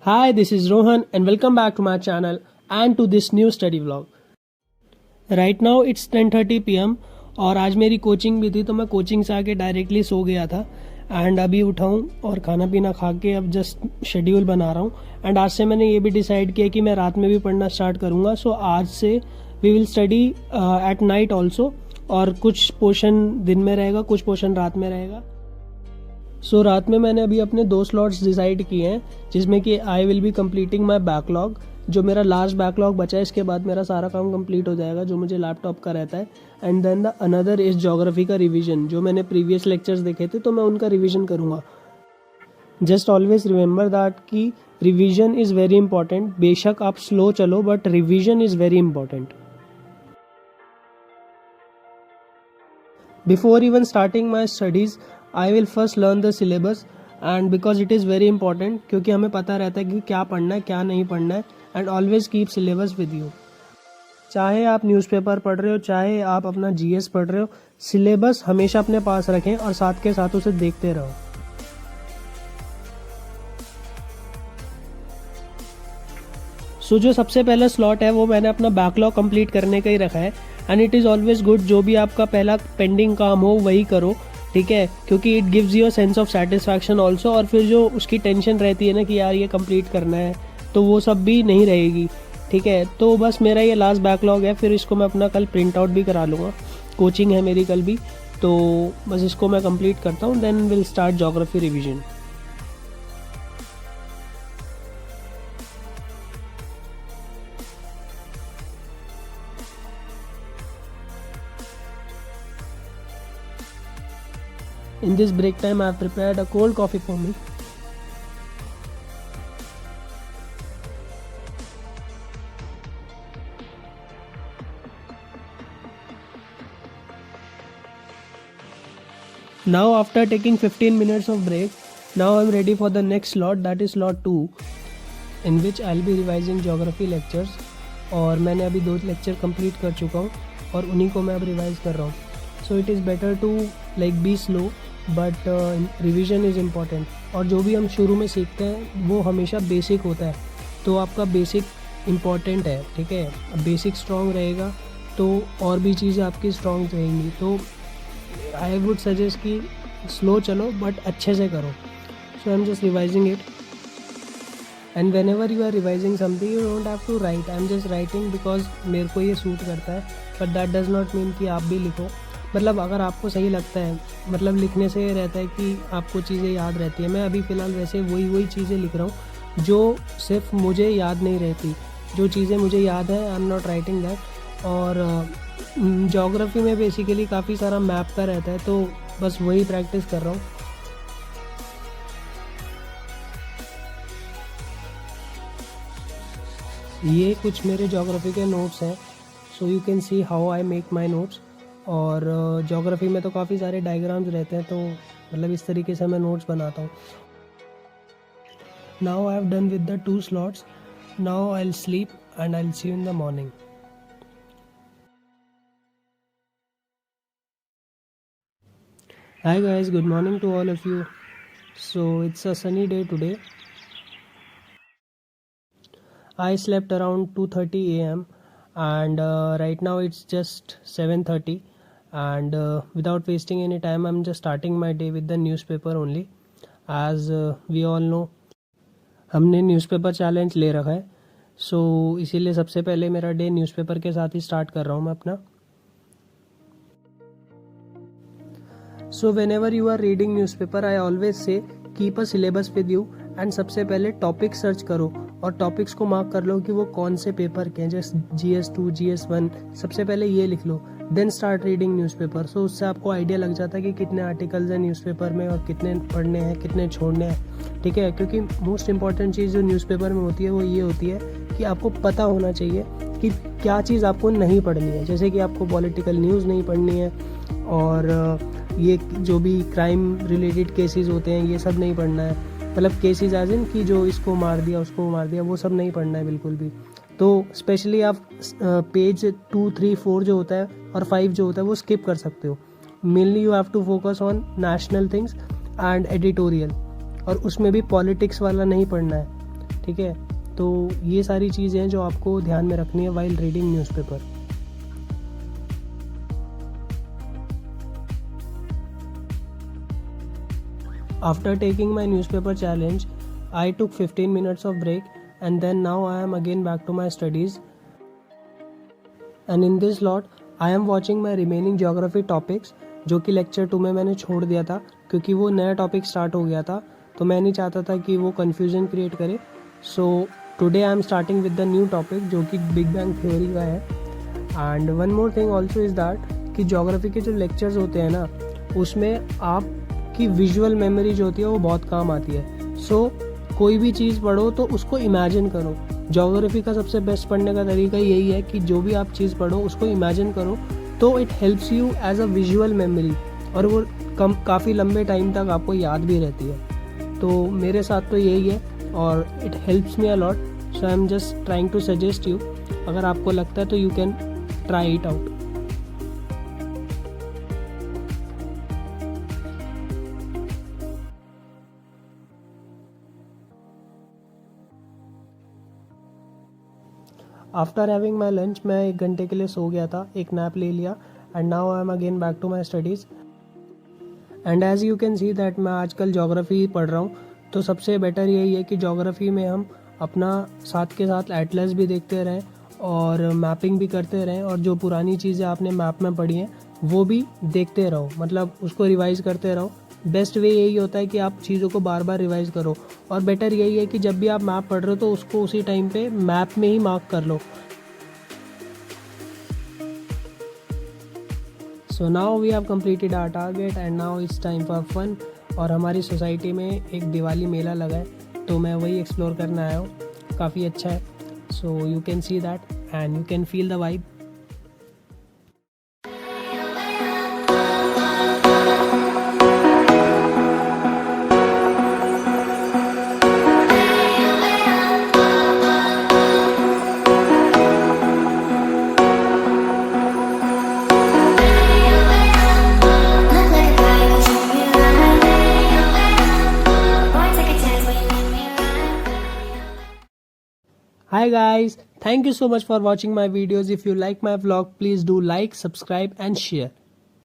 Hi, this is Rohan and welcome back to my channel and to this new study vlog. Right now it's 10:30 PM और आज मेरी coaching भी थी तो मैं कोचिंग से आके डायरेक्टली सो गया था एंड अभी उठा हूँ और खाना पीना खा के अब जस्ट शेड्यूल बना रहा हूँ एंड आज से मैंने ये भी डिसाइड किया कि मैं रात में भी पढ़ना स्टार्ट करूँगा. सो आज से we will study at night also और कुछ पोर्शन दिन में रहेगा, कुछ पोर्शन रात में रहेगा. सो रात में मैंने अभी अपने 2 स्लॉट्स डिसाइड किए हैं जिसमें कि I will be completing my backlog. जो मेरा लास्ट बैकलॉग बचा है इसके बाद मेरा सारा काम कंप्लीट हो जाएगा जो मुझे लैपटॉप का रहता है. And then the another is geography का रिवीजन. जो मैंने प्रीवियस लेक्चर्स देखे थे तो मैं उनका रिवीजन करूँगा. जस्ट ऑलवेज रिमेंबर दैट कि रिवीजन इज़ वेरी इंपॉर्टेंट. बेशक आप स्लो चलो but revision is very important. Before even starting my studies, I will first learn the syllabus and because it is very important क्योंकि हमें पता रहता है कि क्या पढ़ना है क्या नहीं पढ़ना है. and always keep syllabus with you. चाहे आप न्यूज़पेपर पढ़ रहे हो चाहे आप अपना जीएस पढ़ रहे हो, सिलेबस हमेशा अपने पास रखें और साथ के साथ उसे देखते रहो. सो जो सबसे पहला स्लॉट है वो मैंने अपना बैकलॉग कंप्लीट करने का ही रखा है. And it is always good जो भी आपका पहला पेंडिंग काम हो वही करो, ठीक है, क्योंकि it gives you a sense of satisfaction also. और फिर जो उसकी टेंशन रहती है ना कि यार ये कंप्लीट करना है तो वो सब भी नहीं रहेगी, ठीक है. तो बस मेरा ये लास्ट बैकलॉग है, फिर इसको मैं अपना कल प्रिंट आउट भी करा लूँगा. कोचिंग है मेरी कल भी, तो बस इसको मैं कंप्लीट करता हूँ. Then will start geography revision. In this break time, I have prepared a cold coffee for me. Now, after taking 15 minutes of break, now I am ready for the next slot, that is slot 2, in which I will be revising geography lectures. और मैंने अभी 2 lecture complete कर चुका हूँ और उन्हीं को मैं अब रिवाइज कर रहा हूँ. So it is better to like be slow but revision is important. और जो भी हम शुरू में सीखते हैं वो हमेशा बेसिक होता है, तो आपका बेसिक इम्पॉर्टेंट है, ठीक है. बेसिक स्ट्रॉन्ग रहेगा तो और भी चीज़ें आपकी स्ट्रॉन्ग रहेंगी. तो आई वुड सजेस्ट कि स्लो चलो बट अच्छे से करो. So I am just revising it. And whenever you are revising something you don't have to write. I am just writing because मेरे को ये सूट करता है. But that does not mean कि आप भी लिखो. मतलब अगर आपको सही लगता है, मतलब लिखने से रहता है कि आपको चीज़ें याद रहती है. मैं अभी फ़िलहाल वैसे वही चीज़ें लिख रहा हूँ जो सिर्फ मुझे याद नहीं रहती. जो चीज़ें मुझे याद है I am not writing that. और ज्योग्राफी में बेसिकली काफ़ी सारा मैप का रहता है तो बस वही प्रैक्टिस कर रहा हूँ. ये कुछ मेरे ज्योग्राफी के नोट्स हैं. So you can see how I make my notes. और ज्योग्राफी में तो काफ़ी सारे डायग्राम्स रहते हैं तो मतलब इस तरीके से मैं नोट्स बनाता हूँ. Now I have done with the 2 slots. Now I will sleep and I will see you in the morning. Hi guys, good morning to all of you. So it's a sunny day today. I slept around 2:30 a.m. and right now it's just 7:30 and without wasting any time I'm just starting my day with the newspaper only. As we all know हमने newspaper challenge ले रखा है. सो इसीलिए सबसे पहले मेरा day newspaper के साथ ही स्टार्ट कर रहा हूँ मैं अपना. So whenever you are reading newspaper I always say keep a syllabus with you. And सबसे पहले टॉपिक सर्च करो और टॉपिक्स को मार्क कर लो कि वो कौन से पेपर के हैं. जैसे GS2 GS1 सबसे पहले ये लिख लो. Then start reading newspaper. So उससे आपको आइडिया लग जाता है कि कितने आर्टिकल्स हैं न्यूज़पेपर में और कितने पढ़ने हैं कितने छोड़ने हैं, ठीक है. क्योंकि मोस्ट इंपॉर्टेंट चीज़ जो न्यूज़पेपर में होती है वो ये होती है कि आपको पता होना चाहिए कि क्या चीज़ आपको नहीं पढ़नी है. जैसे कि आपको पॉलिटिकल न्यूज़ नहीं पढ़नी है और ये जो भी क्राइम रिलेटेड केसेस होते हैं ये सब नहीं पढ़ना है. मतलब केसेस एज इन कि जो इसको मार दिया उसको मार दिया वो सब नहीं पढ़ना है बिल्कुल भी. तो स्पेशली आप पेज 2, 3, 4 जो होता है और 5 जो होता है वो स्किप कर सकते हो. Mainly you have to focus on national things and editorial. और उसमें भी पॉलिटिक्स वाला नहीं पढ़ना है, ठीक है। तो ये सारी चीज़ें हैं जो आपको ध्यान में रखनी है while reading newspaper. After taking my newspaper challenge, I took 15 minutes of break and then now I am again back to my studies. And in this lot, I am watching my remaining geography topics जो कि lecture 2 में मैंने छोड़ दिया था क्योंकि वो नया टॉपिक स्टार्ट हो गया था, तो मैं नहीं चाहता था कि वो कन्फ्यूज़न क्रिएट करे। So today I am starting with the new topic जो कि बिग बैंग थ्योरी का है। And one more thing also is that कि ज्योग्राफी के जो लेक्चर्स होते हैं ना, उसमें आपकी विजुअल मेमोरी जो होती है वो बहुत काम आती है। सो कोई भी चीज़ पढ़ो तो उसको इमेजिन करो। ज्योग्राफी का सबसे बेस्ट पढ़ने का तरीका यही है कि जो भी आप चीज़ पढ़ो उसको इमेजिन करो, तो it helps you as a visual memory और वो काफ़ी लंबे टाइम तक आपको याद भी रहती है। तो मेरे साथ तो यही है और it helps me a lot. So I am just trying to suggest you, अगर आपको लगता है तो you can try it out. After having my lunch मैं 1 घंटे के लिए सो गया था, एक नैप ले लिया and now I am again back to my studies. And as you can see that मैं आजकल ज्योग्राफी पढ़ रहा हूँ, तो सबसे बेटर यही है कि ज्योग्राफी में हम अपना साथ के साथ एटलस भी देखते रहें और मैपिंग भी करते रहें और जो पुरानी चीज़ें आपने मैप में पढ़ी हैं वो भी देखते रहो, मतलब उसको रिवाइज़ करते रहो। बेस्ट वे यही होता है कि आप चीज़ों को बार बार रिवाइज़ करो और बेटर यही है कि जब भी आप मैप पढ़ रहे हो तो उसको उसी टाइम पे मैप में ही मार्क कर लो। So now we have completed our target and now it's time for fun. और हमारी सोसाइटी में एक दिवाली मेला लगा है तो मैं वही एक्सप्लोर करने आया हूँ, काफ़ी अच्छा है। So you can see that and you can feel the vibe. Hi guys, thank you so much for watching my videos. If you like my vlog, please do like, subscribe and share.